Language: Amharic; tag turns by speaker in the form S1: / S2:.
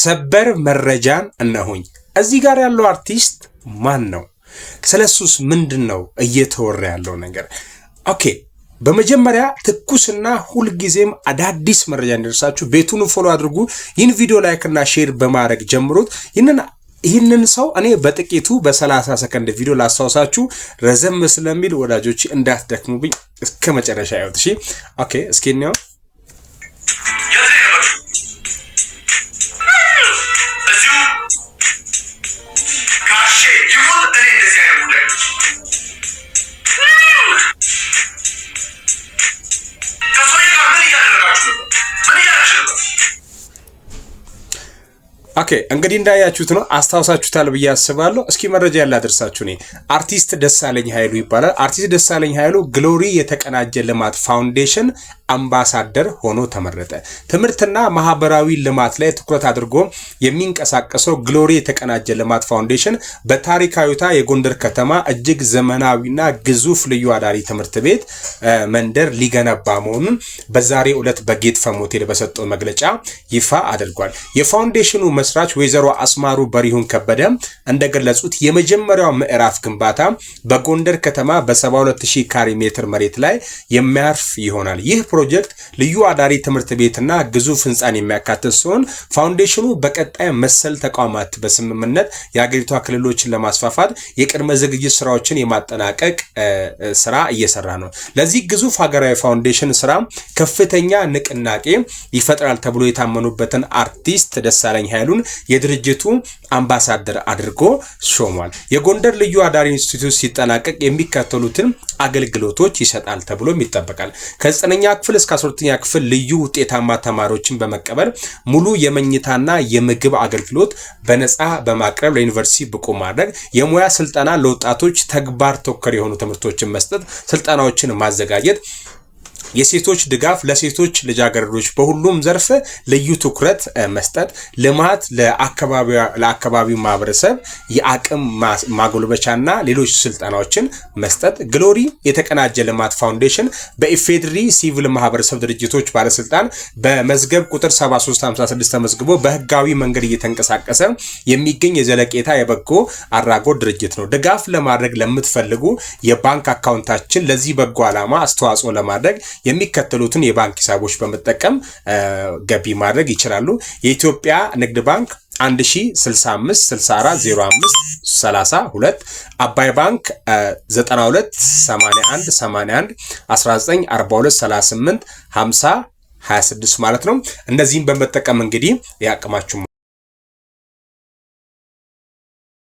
S1: ሰበር መረጃን እነሆኝ። እዚህ ጋር ያለው አርቲስት ማን ነው? ስለሱስ ምንድነው እየተወራ ያለው ነገር? ኦኬ በመጀመሪያ ትኩስና ሁልጊዜም አዳዲስ መረጃ እንዲደርሳችሁ ቤቱን ፎሎ አድርጉ። ይህን ቪዲዮ ላይክ እና ሼር በማድረግ ጀምሩት። ይህንን ሰው እኔ በጥቂቱ በ30 ሰከንድ ቪዲዮ ላስታውሳችሁ፣ ረዘም ስለሚል ወዳጆች እንዳትደክሙብኝ እስከ መጨረሻ ያዩት። እሺ ኦኬ እስኪ ነው ኦኬ እንግዲህ እንዳያችሁት ነው አስታውሳችሁታል ብዬ አስባለሁ። እስኪ መረጃ ያላደርሳችሁ ነኝ። አርቲስት ደሳለኝ ኃይሉ ይባላል። አርቲስት ደሳለኝ ኃይሉ ግሎሪ የተቀናጀ ልማት ፋውንዴሽን አምባሳደር ሆኖ ተመረጠ። ትምህርትና ማህበራዊ ልማት ላይ ትኩረት አድርጎ የሚንቀሳቀሰው ግሎሪ የተቀናጀ ልማት ፋውንዴሽን በታሪካዊቷ የጎንደር ከተማ እጅግ ዘመናዊና ግዙፍ ልዩ አዳሪ ትምህርት ቤት መንደር ሊገነባ መሆኑን በዛሬው ዕለት በጌት ፈም ሆቴል በሰጠው መግለጫ ይፋ አድርጓል። የፋውንዴሽኑ መስራች ወይዘሮ አስማሩ በሪሁን ከበደ እንደገለጹት የመጀመሪያው ምዕራፍ ግንባታ በጎንደር ከተማ በ72000 ካሬ ሜትር መሬት ላይ የሚያርፍ ይሆናል። ይህ ፕሮጀክት ልዩ አዳሪ ትምህርት ቤትና ግዙፍ ህንጻን የሚያካትት ሲሆን ፋውንዴሽኑ በቀጣይ መሰል ተቋማት በስምምነት የአገሪቷ ክልሎችን ለማስፋፋት የቅድመ ዝግጅት ስራዎችን የማጠናቀቅ ስራ እየሰራ ነው። ለዚህ ግዙፍ ሀገራዊ ፋውንዴሽን ስራ ከፍተኛ ንቅናቄ ይፈጥራል ተብሎ የታመኑበትን አርቲስት ደሳለኝ ኃይሉን የድርጅቱ አምባሳደር አድርጎ ሾሟል። የጎንደር ልዩ አዳሪ ኢንስቲትዩት ሲጠናቀቅ የሚከተሉትን አገልግሎቶች ይሰጣል ተብሎ ይጠበቃል። ከ9ኛ ክፍል እስከ 12ኛ ክፍል ልዩ ውጤታማ ተማሪዎችን በመቀበል ሙሉ የመኝታና የምግብ አገልግሎት በነፃ በማቅረብ ለዩኒቨርሲቲ ብቁ ማድረግ፣ የሙያ ስልጠና ለወጣቶች ተግባር ተኮር የሆኑ ትምህርቶችን መስጠት፣ ስልጠናዎችን ማዘጋጀት፣ የሴቶች ድጋፍ ለሴቶች ልጃገረዶች በሁሉም ዘርፍ ልዩ ትኩረት መስጠት፣ ልማት ለአካባቢው ማህበረሰብ የአቅም ማጎልበቻና ሌሎች ስልጠናዎችን መስጠት። ግሎሪ የተቀናጀ ልማት ፋውንዴሽን በኢፌድሪ ሲቪል ማህበረሰብ ድርጅቶች ባለስልጣን በመዝገብ ቁጥር 7356 ተመዝግቦ በህጋዊ መንገድ እየተንቀሳቀሰ የሚገኝ የዘለቄታ የበጎ አድራጎት ድርጅት ነው። ድጋፍ ለማድረግ ለምትፈልጉ የባንክ አካውንታችን ለዚህ በጎ ዓላማ አስተዋጽኦ ለማድረግ የሚከተሉትን የባንክ ሂሳቦች በመጠቀም ገቢ ማድረግ ይችላሉ። የኢትዮጵያ ንግድ ባንክ 1065 64 05 32፣ አባይ ባንክ 92 81 81 19 42 38 50 26 ማለት ነው። እነዚህን በመጠቀም እንግዲህ ያቀማችሁ